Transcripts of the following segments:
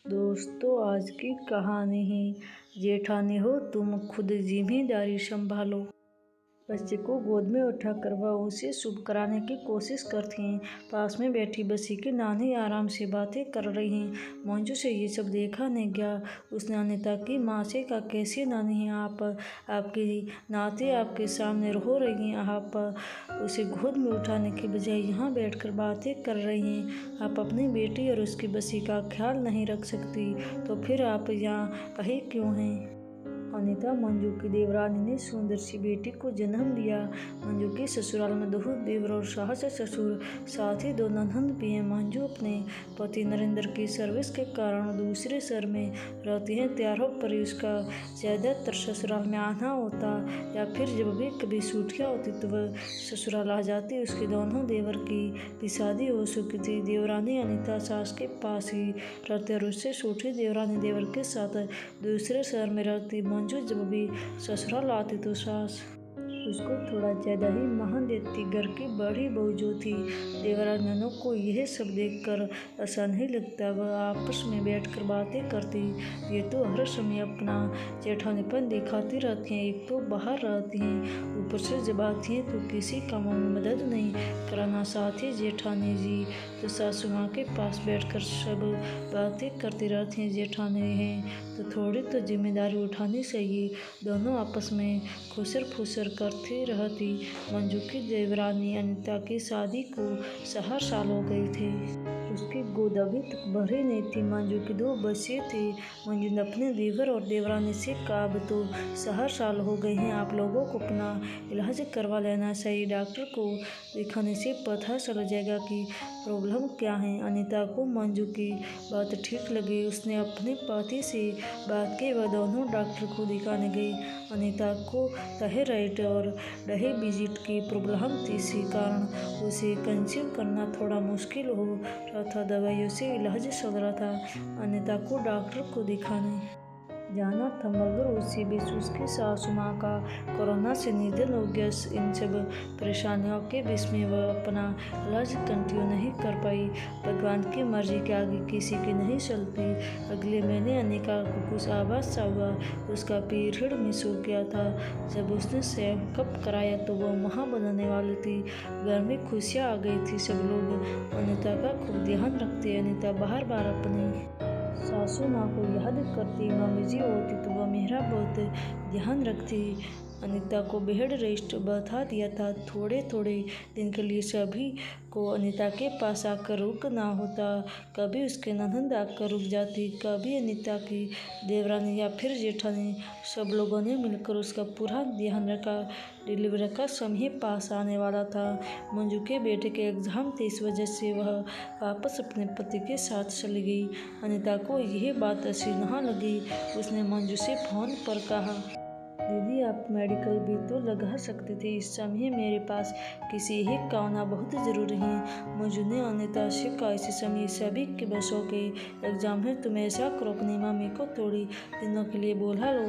दोस्तों, आज की कहानी है जेठानी हो तुम खुद जिम्मेदारी संभालो। बच्चे को गोद में उठाकर वह उसे शुभ कराने की कोशिश करती हैं। पास में बैठी बसी की नानी आराम से बातें कर रही हैं। मंजू से ये सब देखा नहीं गया। उसने अनीता की माँ से कहा, कैसी नानी हैं आप? आपके नाते आपके सामने रो रही हैं। आप उसे गोद में उठाने के बजाय यहाँ बैठकर बातें कर रही हैं। आप अपनी बेटी और उसकी बसी का ख्याल नहीं रख सकती, तो फिर आप यहाँ कहीं क्यों हैं? अनीता, मंजू की देवरानी ने सुंदर सी बेटी को जन्म दिया। मंजू के ससुराल में 2 देवर और सास ससुर, साथ ही 2 ननद भी हैं। मंजू अपने पति नरेंद्र की सर्विस के कारण दूसरे शहर में रहती है। त्योहारों पर उसका ज़्यादातर ससुराल में आना होता, या फिर जब भी कभी छुट्टियाँ होती तो वह ससुराल आ जाती। उसके दोनों देवर की भी शादी हो चुकी थी। देवरानी अनीता सास के पास ही रहती और उससे छोटी देवरानी देवर के साथ दूसरे शहर में रहती। मंजू जब भी ससुराल आती तो सास उसको थोड़ा ज़्यादा ही मान देती। घर की बड़ी बहू जो थी, देवरानियों को यह सब देखकर ऐसा नहीं लगता। वह आपस में बैठकर बातें करती। ये तो हर समय अपना जेठानीपन दिखाती रहती हैं। एक तो बाहर रहती हैं, ऊपर से जब आती हैं तो किसी कामों में मदद नहीं कराना चाहती। जेठानी जी तो सासू माँ के पास बैठकर सब बातें करती रहती हैं। जेठानी हैं तो थोड़ी तो जिम्मेदारी उठानी चाहिए। दोनों आपस में खुसर फुसर करती रहती। मंजू की देवरानी अनीता की शादी को 4 साल हो गए थे। उसकी गोद अभी तक भरी नहीं थी। मंजू की 2 बच्चे थे। मंजू ने अपने देवर और देवरानी से कहा, अब तो 4 साल हो गए हैं, आप लोगों को अपना इलाज करवा लेना चाहिए। डॉक्टर को दिखाने से पता चल जाएगा कि प्रॉब्लम क्या है। अनीता को मंजू की बात ठीक लगी। उसने अपने पति से बात की। वह दोनों डॉक्टर को दिखाने गई। अनीता को थायराइड और डायबिटीज की प्रॉब्लम थी। इसी कारण उसे कंसीव करना थोड़ा मुश्किल हो रहा था। दवाइयों से इलाज चल रहा था। अनीता को डॉक्टर को दिखाने जाना था, मगर उसी बीच उसकी सासू माँ का कोरोना से निधन हो गया। इन सब परेशानियों के बीच में वह अपना इलाज कंटिन्यू नहीं कर पाई। भगवान की मर्जी के आगे किसी की नहीं चलती। अगले महीने अनिका को कुछ आवाज़ सा हुआ। उसका पीरियड मिस हो गया था। जब उसने चेकअप कराया तो वह माँ बनने वाली थी। घर में खुशियाँ आ गई थी। सब लोग अनीता का खूब ध्यान रखते। अनीता बार बार अपनी सासू माँ को याद करती। मम्मी जी होती तो वह मेरा बहुत ध्यान रखती। अनीता को बेड रेस्ट बता दिया था। थोड़े थोड़े दिन के लिए सभी को अनीता के पास आकर रुकना होता। कभी उसके ननद आकर रुक जाती, कभी अनीता की देवरानी या फिर जेठानी। सब लोगों ने मिलकर उसका पूरा ध्यान रखा। डिलीवरी का समय पास आने वाला था। मंजू के बेटे के एग्ज़ाम थे, इस वजह से वह वापस अपने पति के साथ चली गई। अनीता को यह बात अच्छी न लगी। उसने मंजू से फ़ोन पर कहा, दीदी आप मेडिकल भी तो लगा सकते थे। इस समय मेरे पास किसी एक का आना बहुत ज़रूरी है। मंजू ने अनीता से कहा, इसी समय सभी के बच्चों के एग्ज़ाम है, तुम ऐसा करो अपनी मम्मी को थोड़ी दिनों के लिए बुला लो।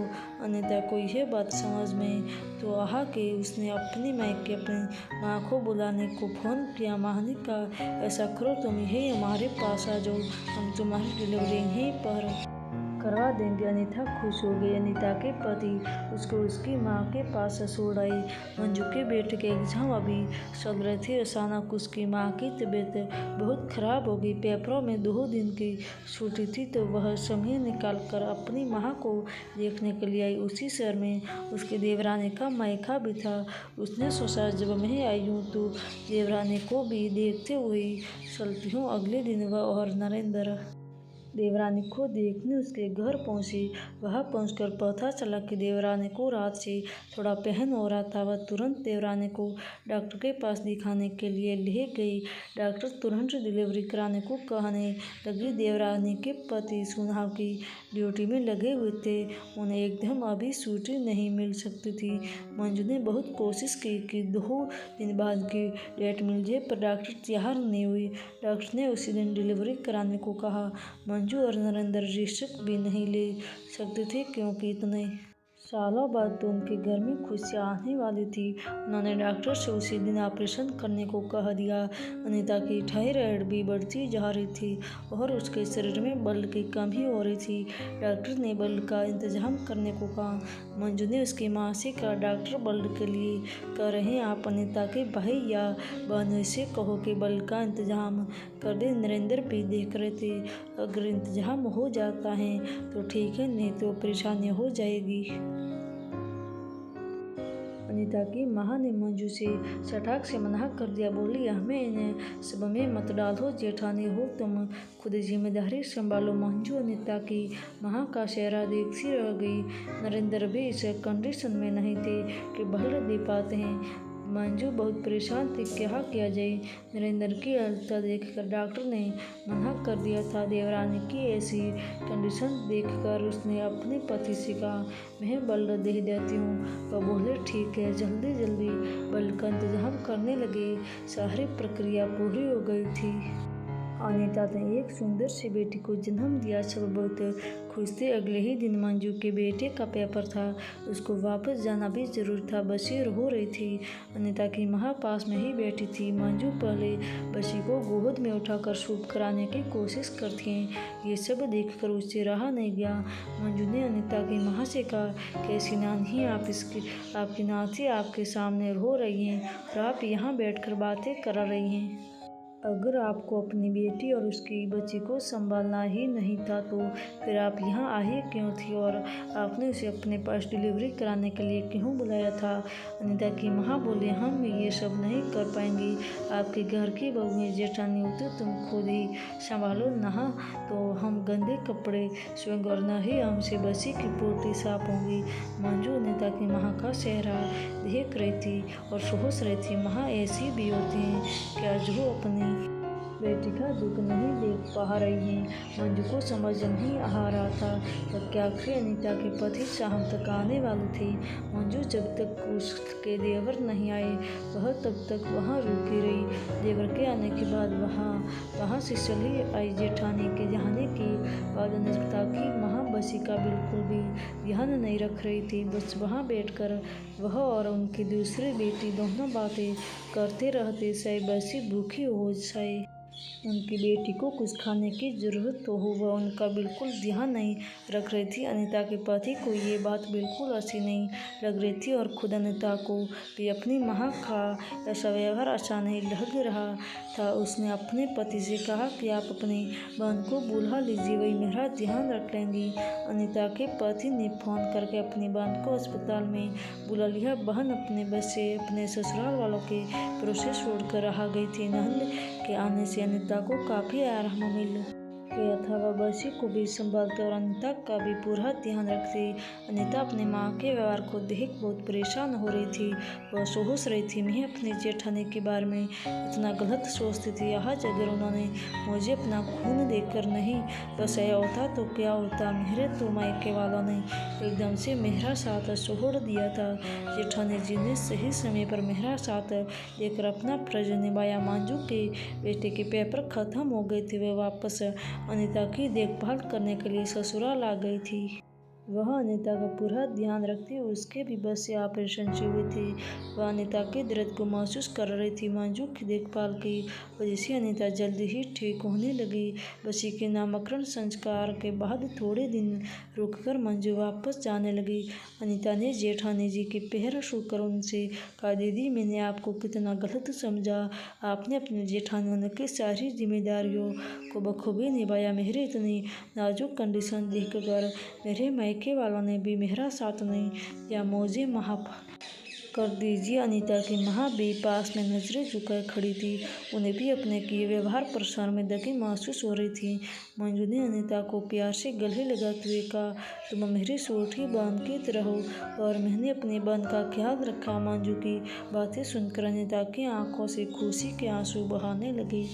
अनीता को यह बात समझ में तो आया कि उसने अपनी मायके अपनी माँ को बुलाने को फ़ोन किया। माँ ने कहा, ऐसा करो तुम यही हमारे पास आ जाओ, हम तुम्हारी डिलीवरी यहीं पर करवा देंगे। अनीता खुश हो गई। अनीता के पति उसको उसकी माँ के पास छोड़ आई। मंजू के बेटे के एग्ज़ाम अभी चल रहे थे। अचानक उसकी माँ की तबीयत बहुत ख़राब हो गई। पेपरों में 2 दिन की छुट्टी थी तो वह समय निकाल कर अपनी माँ को देखने के लिए आई। उसी शहर में उसकी देवरानी का मायका भी था। उसने सोचा, जब मैं आई हूँ तो देवरानी को भी देखते हुए चलती हूँ। अगले दिन वह और नरेंद्र देवरानी को देखने उसके घर पहुंची। वहां पहुंचकर पता चला कि देवरानी को रात से थोड़ा पेन हो रहा था। वह तुरंत देवरानी को डॉक्टर के पास दिखाने के लिए ले गई। डॉक्टर तुरंत डिलीवरी कराने को कहने लगी। देवरानी के पति चुनाव की ड्यूटी में लगे हुए थे। उन्हें एकदम अभी छुट्टी नहीं मिल सकती थी। मंजू ने बहुत कोशिश की कि 2 दिन बाद की डेट मिल जाए, पर डॉक्टर तैयार नहीं हुई। डॉक्टर ने उसी दिन डिलीवरी कराने को कहा। मंजू और नरेंद्र रिस्क भी नहीं ले सकते थे, क्योंकि इतने सालों बाद तो उनके घर में खुशियाँ आने वाली थी। उन्होंने डॉक्टर से उसी दिन ऑपरेशन करने को कह दिया। अनीता की थायराइड भी बढ़ती जा रही थी और उसके शरीर में बल की कमी हो रही थी। डॉक्टर ने बल का इंतजाम करने को कहा। मंजू ने उसकी माँ से कहा, डॉक्टर बल के लिए कह रहे हैं, आप अनीता के भाई या बहनों से कहो कि बल का इंतजाम कर दे। नरेंद्र भी देख रहे थे। अगर इंतजाम हो जाता है तो ठीक है, नहीं तो परेशानी हो जाएगी। अनीता की माँ ने मंजू से सटाक से मना कर दिया। बोली, हमें इन्हें सब में मत डालो, जेठानी हो तुम खुद जिम्मेदारी संभालो। मंजू अनीता की माँ का चेहरा देखती रह गई। नरेंद्र भी इस कंडीशन में नहीं थे कि बल दे पाते हैं। मंजू बहुत परेशान थी, क्या किया जाए। नरेंद्र की हालत देखकर डॉक्टर ने मना कर दिया था। देवरानी की ऐसी कंडीशन देखकर उसने अपने पति से कहा, मैं बल दे देती हूँ। वह बोले, ठीक है। जल्दी जल्दी बल का इंतजाम करने लगे। सारी प्रक्रिया पूरी हो गई थी। अनीता ने एक सुंदर सी बेटी को जन्म दिया। सब बहुत खुश थे। अगले ही दिन मंजू के बेटे का पेपर था। उसको वापस जाना भी जरूर था। बसी रो रही थी। अनीता की माँ पास में ही बैठी थी। मंजू पहले बसी को गोद में उठाकर सूप कराने की कोशिश करती है। ये सब देखकर उससे रहा नहीं गया। मंजू ने अनीता की माँ से कहा, कैसी नानी है आपकी नाती आपके सामने रो रही हैं और आप यहाँ बैठकर बातें करा रही हैं। अगर आपको अपनी बेटी और उसकी बच्ची को संभालना ही नहीं था तो फिर आप यहाँ आई क्यों थी और आपने उसे अपने पास डिलीवरी कराने के लिए क्यों बुलाया था। अनीता की माँ बोली, हम ये सब नहीं कर पाएंगी। आपके घर की बहू है, जेठानी हो तो तुम खुद ही संभालो। ना तो हम गंदे कपड़े स्वयं और न ही हमसे बसी की पोटी साफ होंगी। मंजू अनीता की माँ का चेहरा देख रही थी और सोच रही थी, माँ ऐसी भी होती हैं क्या जो अपनी बेटी का दुख नहीं देख पा रही हैं। मंजू को समझ नहीं आ रहा था कि आखिर अनीता के पति शाम तक आने वाले थे। मंजू जब तक उसके देवर नहीं आए वह तब तक वहाँ रुकी रही। देवर के आने के बाद वहाँ से चली आई। जेठानी के जाने के बाद अनीता की माँ बसी का बिल्कुल भी ध्यान नहीं रख रही थी। बस वहाँ बैठकर वह और उनकी दूसरी बेटी दोनों बातें करते रहते। शायद बसी भूखी हो, शायद उनकी बेटी को कुछ खाने की ज़रूरत तो हो, वह उनका बिल्कुल ध्यान नहीं रख रही थी। अनीता के पति को ये बात बिल्कुल अच्छी नहीं लग रही थी और खुद अनीता को भी अपनी माँ का ऐसा व्यवहार अच्छा नहीं लग रहा था। उसने अपने पति से कहा कि आप अपनी बहन को बुला लीजिए, वही मेरा ध्यान रख लेंगी। अनीता के पति ने फ़ोन करके अपनी बहन को अस्पताल में बुला लिया। बहन अपने बस से अपने ससुराल वालों के भरोसे छोड़कर आ गई थी। नंद के आने से अनीता को काफ़ी आराम मिल गया था। वह बसी को भी संभालते और अनीता का भी पूरा ध्यान रखती। अनीता अपनी माँ के व्यवहार को देख बहुत परेशान हो रही थी। वह सोच रही थी, मैं अपनी जेठानी के बारे में इतना गलत सोचती थी। आज अगर उन्होंने मुझे अपना खून देकर नहीं बसाया होता तो क्या होता। मेरे तो मायके वालों ने एकदम से मेरा साथ छोड़ दिया था। जेठानी जी ने सही समय पर मेरा साथ देकर अपना फर्ज निभाया। मंजू के बेटे के पेपर खत्म हो गए थे। वह वापस अनीता की देखभाल करने के लिए ससुराल आ गई थी। वह अनीता का पूरा ध्यान रखती। उसके भी बस से ऑपरेशन से हुए थे। वह अनीता के दर्द को महसूस कर रही थी। मंजू की देखभाल की वजह से अनीता जल्दी ही ठीक होने लगी। बसी के नामकरण संस्कार के बाद थोड़े दिन रुककर मंजू वापस जाने लगी। अनीता ने जेठानी जी के पैर छूकर उनसे कहा, दीदी मैंने आपको कितना गलत समझा। आपने अपनी जेठानियों की सारी जिम्मेदारियों को बखूबी निभाया। मेरी इतनी नाजुक कंडीशन देखकर मेरे मायके वालों ने भी मेरा साथ नहीं दिया। मुझे माफ कर दीजिए। अनीता की माँ भी पास में नजरें झुकाए खड़ी थी। उन्हें भी अपने किए व्यवहार पर शर्मिंदगी महसूस हो रही थी। मंजू ने अनीता को प्यार से गले लगाते हुए कहा, तुम मेरी छोटी बहन की तरह हो और मैंने अपनी बहन का ख्याल रखा। मंजू की बातें सुनकर अनीता की आंखों से खुशी के आंसू बहाने लगे।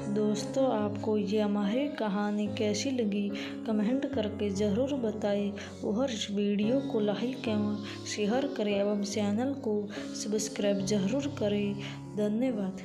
दोस्तों, आपको ये हमारी कहानी कैसी लगी कमेंट करके ज़रूर बताएं और इस वीडियो को लाइक एवं शेयर करें एवं चैनल को सब्सक्राइब ज़रूर करें। धन्यवाद।